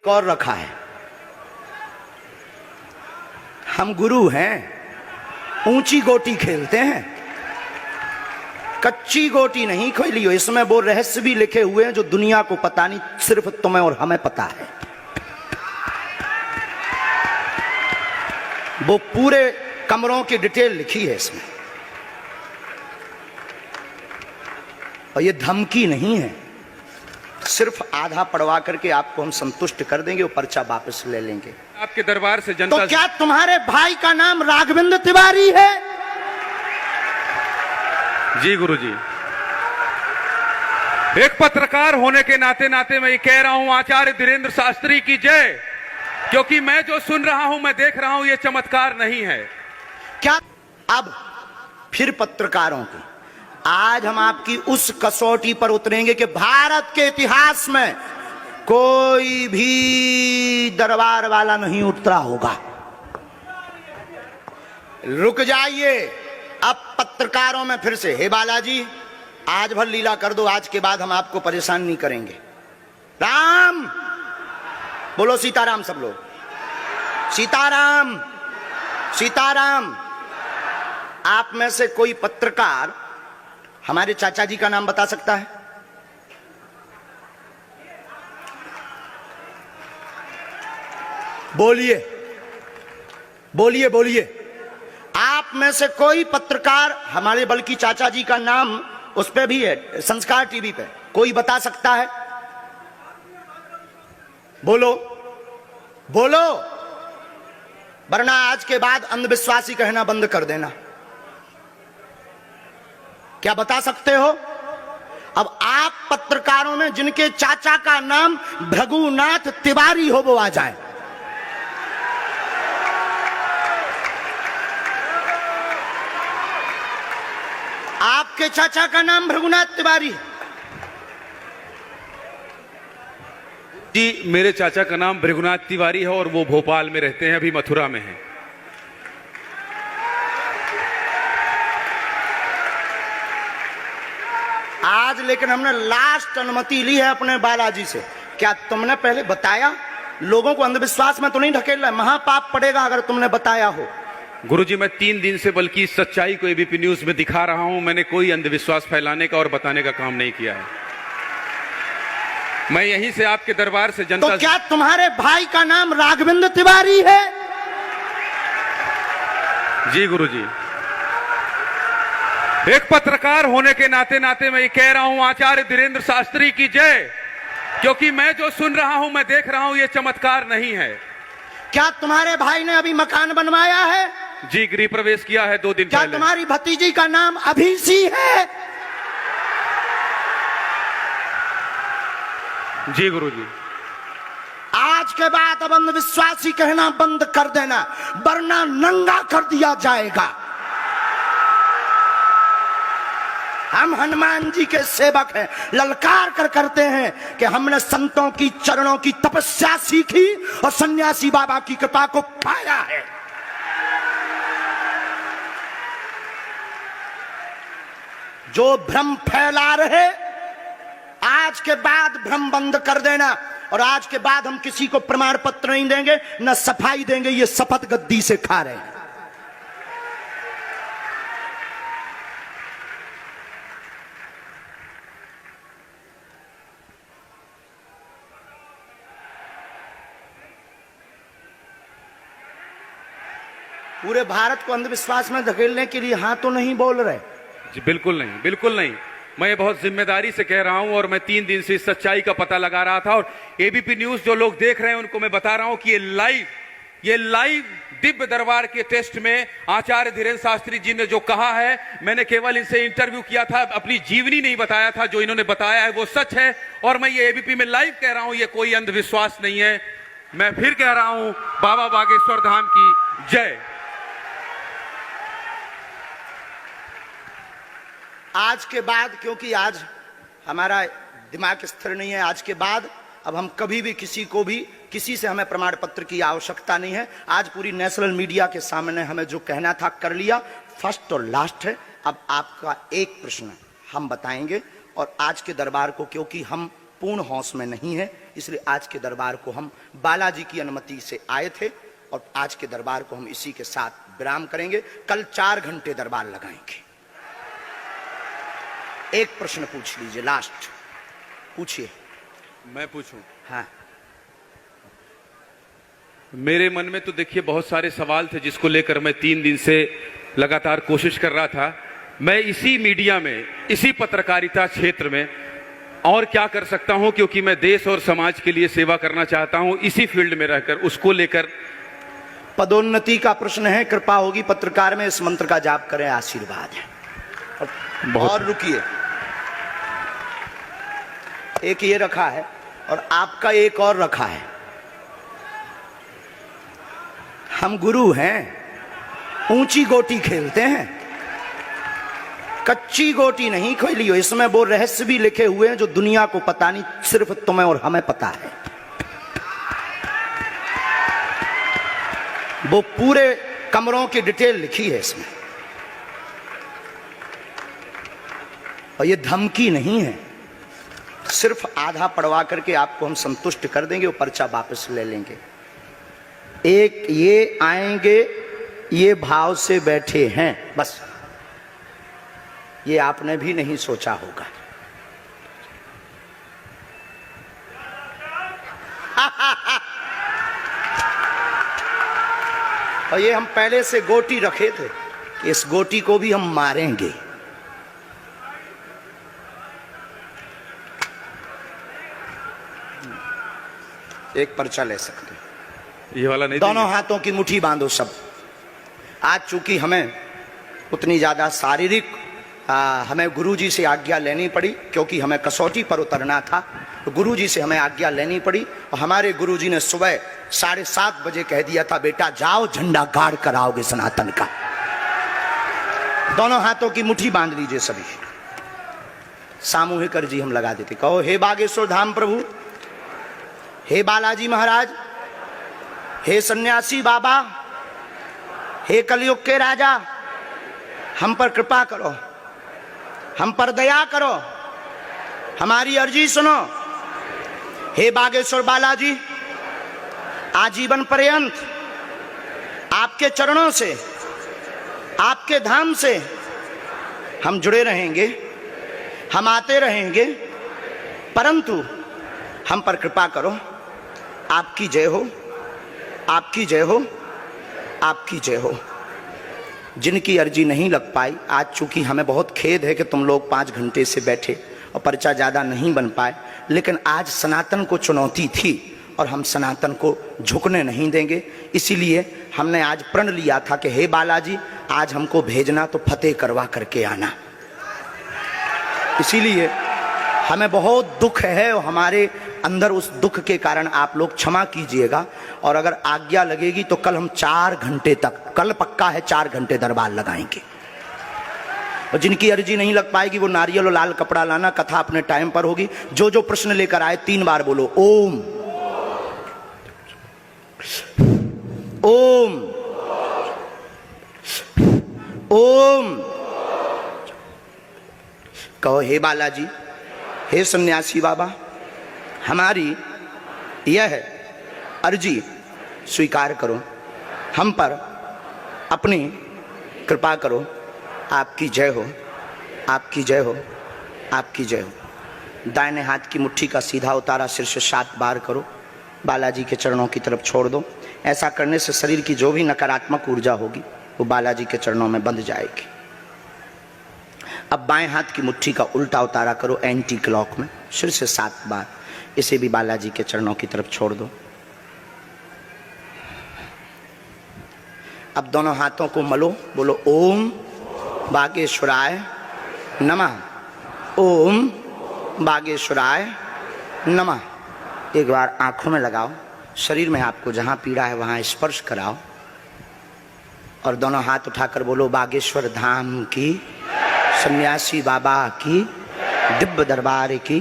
और रखा है। हम गुरु हैं, ऊंची गोटी खेलते हैं, कच्ची गोटी नहीं खेली हो। इसमें वो रहस्य भी लिखे हुए हैं जो दुनिया को पता नहीं, सिर्फ तुम्हें और हमें पता है। वो पूरे कमरों की डिटेल लिखी है इसमें, और ये धमकी नहीं है। सिर्फ आधा पढ़वा करके आपको हम संतुष्ट कर देंगे, वो पर्चा वापस ले लेंगे। आपके दरबार से जनता तो क्या तुम्हारे भाई का नाम राघवेंद्र तिवारी है? जी गुरुजी, एक पत्रकार होने के नाते मैं ये कह रहा हूं, आचार्य धीरेन्द्र शास्त्री की जय, क्योंकि मैं जो सुन रहा हूं, मैं देख रहा हूं, ये चमत्कार नहीं है। क्या अब फिर पत्रकारों की आज हम आपकी उस कसौटी पर उतरेंगे कि भारत के इतिहास में कोई भी दरबार वाला नहीं उतरा होगा। रुक जाइए, अब पत्रकारों में फिर से, हे बालाजी आज भर लीला कर दो, आज के बाद हम आपको परेशान नहीं करेंगे। राम बोलो, सीताराम सब लोग, सीताराम सीताराम। आप में से कोई पत्रकार हमारे चाचा जी का नाम बता सकता है? बोलिए बोलिए बोलिए। आप में से कोई पत्रकार हमारे बल्कि चाचा जी का नाम उस पे भी है, संस्कार टीवी पे, कोई बता सकता है? बोलो बोलो, वरना आज के बाद अंधविश्वासी कहना बंद कर देना। क्या बता सकते हो? अब आप पत्रकारों में जिनके चाचा का नाम भृगुनाथ तिवारी हो वो आ जाए। आपके चाचा का नाम भृगुनाथ तिवारी? जी, मेरे चाचा का नाम भृगुनाथ तिवारी है और वो भोपाल में रहते हैं, अभी मथुरा में हैं। आज लेकिन हमने लास्ट अनुमति ली है अपने बालाजी से। क्या तुमने पहले बताया? लोगों को अंधविश्वास में तो नहीं ढकेलना, महापाप पड़ेगा अगर तुमने बताया हो। गुरुजी, मैं 3 दिन से बल्कि सच्चाई को एबीपी न्यूज में दिखा रहा हूं। मैंने कोई अंधविश्वास फैलाने का और बताने का काम नहीं किया है। मैं यहीं से आपके दरबार से जनता तो क्या तुम्हारे भाई का नाम राघवेंद्र तिवारी है? जी गुरुजी, एक पत्रकार होने के नाते मैं ये कह रहा हूं, आचार्य धीरेन्द्र शास्त्री की जय, क्योंकि मैं जो सुन रहा हूं, मैं देख रहा हूं, ये चमत्कार नहीं है। क्या तुम्हारे भाई ने अभी मकान बनवाया है? जी, गृह प्रवेश किया है 2 दिन क्या पहले। तुम्हारी भतीजी का नाम अभिषी है? जी गुरुजी, आज के बाद अब अंधविश्वासी कहना बंद कर देना, वरना नंगा कर दिया जाएगा। हम हनुमान जी के सेवक हैं, ललकार कर करते हैं कि हमने संतों की चरणों की तपस्या सीखी और सन्यासी बाबा की कृपा को पाया है। जो भ्रम फैला रहे, आज के बाद भ्रम बंद कर देना। और आज के बाद हम किसी को प्रमाण पत्र नहीं देंगे, न सफाई देंगे, ये शपथ गद्दी से खा रहे हैं। पूरे भारत को अंधविश्वास में धकेलने के लिए हाँ तो नहीं बोल रहे? जी बिल्कुल नहीं, बिल्कुल नहीं। मैं ये बहुत जिम्मेदारी से कह रहा हूं और मैं 3 दिन से इस सच्चाई का पता लगा रहा था। और एबीपी न्यूज जो लोग देख रहे हैं उनको मैं बता रहा हूं कि ये लाइव दिव्य दरबार के टेस्ट में आचार्य धीरेन्द्र शास्त्री जी ने जो कहा है, मैंने केवल इनसे इंटरव्यू किया था, अपनी जीवनी नहीं बताया था। जो इन्होंने बताया है वो सच है और मैं ये एबीपी में लाइव कह रहा हूं, ये कोई अंधविश्वास नहीं है। मैं फिर कह रहा हूं, बाबा बागेश्वर धाम की जय। आज के बाद, क्योंकि आज हमारा दिमाग स्थिर नहीं है, आज के बाद अब हम कभी भी किसी से हमें प्रमाण पत्र की आवश्यकता नहीं है। आज पूरी नेशनल मीडिया के सामने हमें जो कहना था कर लिया, फर्स्ट और लास्ट है। अब आपका एक प्रश्न हम बताएंगे और आज के दरबार को, क्योंकि हम पूर्ण होश में नहीं है, इसलिए आज के दरबार को हम बालाजी की अनुमति से आए थे और आज के दरबार को हम इसी के साथ विराम करेंगे। कल 4 घंटे दरबार लगाएंगे। एक प्रश्न पूछ लीजिए, लास्ट पूछिए। मैं पूछूं? हाँ, मेरे मन में तो देखिए बहुत सारे सवाल थे जिसको लेकर मैं 3 दिन से लगातार कोशिश कर रहा था। मैं इसी मीडिया में, इसी पत्रकारिता क्षेत्र में और क्या कर सकता हूं, क्योंकि मैं देश और समाज के लिए सेवा करना चाहता हूं इसी फील्ड में रहकर। उसको लेकर पदोन्नति का प्रश्न है, कृपा होगी पत्रकार में इस मंत्र का जाप करें, आशीर्वाद है। और रुकिए, एक ये रखा है और आपका एक और रखा है। हम गुरु हैं, ऊंची गोटी खेलते हैं, कच्ची गोटी नहीं खेली हो। इसमें वो रहस्य भी लिखे हुए हैं जो दुनिया को पता नहीं, सिर्फ तुम्हें और हमें पता है। वो पूरे कमरों की डिटेल लिखी है इसमें, और ये धमकी नहीं है। सिर्फ आधा पढ़वा करके आपको हम संतुष्ट कर देंगे, वो पर्चा वापस ले लेंगे। एक ये आएंगे, ये भाव से बैठे हैं, बस ये आपने भी नहीं सोचा होगा। और ये हम पहले से गोटी रखे थे कि इस गोटी को भी हम मारेंगे। एक पर्चा ले सकते हैं, ये वाला नहीं। दोनों हाथों की मुट्ठी बांधो सब। आज चूंकि हमें उतनी ज्यादा शारीरिक हमें गुरुजी से आज्ञा लेनी पड़ी, क्योंकि हमें कसौटी पर उतरना था, तो गुरुजी से हमें आज्ञा लेनी पड़ी। और हमारे गुरुजी ने सुबह 7:30 बजे कह दिया था, बेटा जाओ झंडा गाड़ कर आओगे सनातन का। दोनों हाथों की मुट्ठी बांध लीजिए सभी। सामूहिक अर्जी हम लगा देते। कहो, हे बागेश्वर धाम प्रभु, हे बालाजी महाराज, हे सन्यासी बाबा, हे कलयुग के राजा, हम पर कृपा करो, हम पर दया करो, हमारी अर्जी सुनो। हे बागेश्वर बालाजी, आजीवन पर्यंत आपके चरणों से, आपके धाम से हम जुड़े रहेंगे, हम आते रहेंगे, परंतु हम पर कृपा करो। आपकी जय हो, आपकी जय हो, आपकी जय हो। जिनकी अर्जी नहीं लग पाई, आज चूंकि हमें बहुत खेद है कि तुम लोग 5 घंटे से बैठे और पर्चा ज़्यादा नहीं बन पाए, लेकिन आज सनातन को चुनौती थी और हम सनातन को झुकने नहीं देंगे। इसीलिए हमने आज प्रण लिया था कि हे बालाजी, आज हमको भेजना तो फतेह करवा करके आना। इसीलिए हमें बहुत दुख है और हमारे अंदर उस दुख के कारण आप लोग क्षमा कीजिएगा। और अगर आज्ञा लगेगी तो कल हम 4 घंटे तक, कल पक्का है 4 घंटे दरबार लगाएंगे। और जिनकी अर्जी नहीं लग पाएगी वो नारियल और लाल कपड़ा लाना, कथा अपने टाइम पर होगी। जो जो प्रश्न लेकर आए 3 बार बोलो ओम ओम ओम। कहो, हे बालाजी, हे सन्यासी बाबा, हमारी यह अर्जी स्वीकार करो, हम पर अपनी कृपा करो। आपकी जय हो, आपकी जय हो, आपकी जय हो। दाहिने हाथ की मुट्ठी का सीधा उतारा सिर से 7 बार करो, बालाजी के चरणों की तरफ छोड़ दो। ऐसा करने से शरीर की जो भी नकारात्मक ऊर्जा होगी वो बालाजी के चरणों में बंध जाएगी। अब बाएं हाथ की मुट्ठी का उल्टा उतारा करो एंटी क्लॉक में, सिर से 7 बार। इसे भी बालाजी के चरणों की तरफ छोड़ दो। अब दोनों हाथों को मलो, बोलो ओम बागेश्वराय नमः, ओम बागेश्वराय नमः। एक बार आंखों में लगाओ, शरीर में आपको जहां पीड़ा है वहां स्पर्श कराओ और दोनों हाथ उठाकर बोलो बागेश्वर धाम की, सन्यासी बाबा की, दिव्य दरबार की।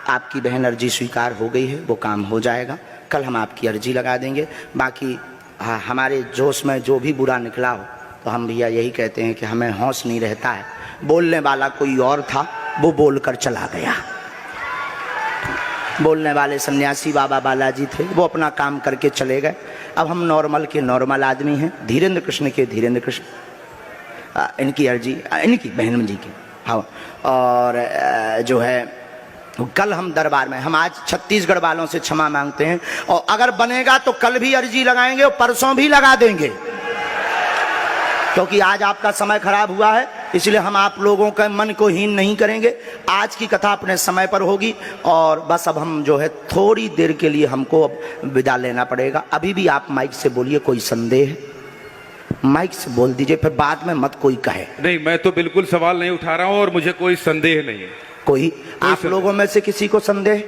आपकी बहन अर्जी स्वीकार हो गई है, वो काम हो जाएगा। कल हम आपकी अर्जी लगा देंगे। बाकी हमारे जोश में जो भी बुरा निकला हो तो हम भैया यही कहते हैं कि हमें होश नहीं रहता है। बोलने वाला कोई और था, वो बोलकर चला गया। बोलने वाले सन्यासी बाबा बालाजी थे, वो अपना काम करके चले गए। अब हम नॉर्मल के नॉर्मल आदमी हैं, धीरेन्द्र कृष्ण के धीरेन्द्र कृष्ण, इनकी अर्जी, इनकी बहन जी की। हाँ, और जो है कल हम दरबार में, हम आज छत्तीसगढ़ वालों से क्षमा मांगते हैं, और अगर बनेगा तो कल भी अर्जी लगाएंगे और परसों भी लगा देंगे, क्योंकि आज आपका समय खराब हुआ है, इसलिए हम आप लोगों के मन को हीन नहीं करेंगे। आज की कथा अपने समय पर होगी, और बस अब हम जो है थोड़ी देर के लिए हमको अब विदा लेना पड़ेगा। अभी भी आप माइक से बोलिए, कोई संदेह है माइक से बोल दीजिए, फिर बाद में मत कोई कहे। नहीं, मैं तो बिल्कुल सवाल नहीं उठा रहा हूं और मुझे कोई संदेह नहीं है। कोई आप लोगों में से किसी को संदेह?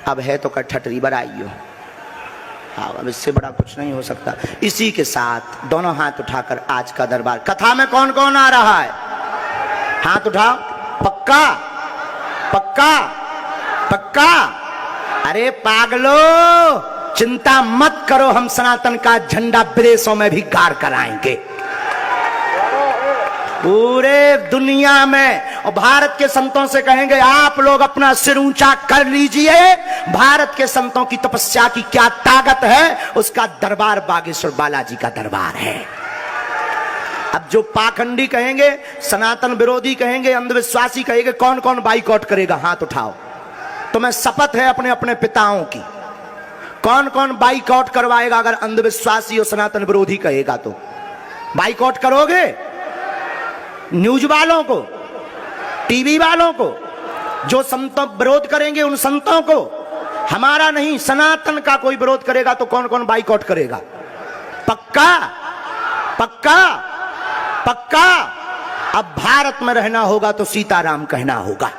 अब है तो कठठरी बराइयो। हाँ, अब इससे बड़ा कुछ नहीं हो सकता। इसी के साथ दोनों हाथ उठाकर आज का दरबार, कथा में कौन कौन आ रहा है? हाथ उठाओ। पक्का पक्का पक्का? अरे पागलो, चिंता मत करो, हम सनातन का झंडा विदेशों में भी गाड़ कर आएंगे, पूरे दुनिया में। और भारत के संतों से कहेंगे, आप लोग अपना सिर ऊंचा कर लीजिए, भारत के संतों की तपस्या की क्या ताकत है, उसका दरबार बागेश्वर बालाजी का दरबार है। अब जो पाखंडी कहेंगे, सनातन विरोधी कहेंगे, अंधविश्वासी कहेंगे, कौन कौन बाइकआउट करेगा? हाथ उठाओ। तुम्हें शपथ है अपने अपने पिताओं की, कौन कौन बाइकआउट करवाएगा? अगर अंधविश्वासी और सनातन विरोधी कहेगा तो बाइकआउट करोगे? न्यूज वालों को, टीवी वालों को, जो संतों विरोध करेंगे उन संतों को, हमारा नहीं, सनातन का कोई विरोध करेगा तो कौन कौन बाइकआउट करेगा? पक्का पक्का पक्का? अब भारत में रहना होगा तो सीताराम कहना होगा।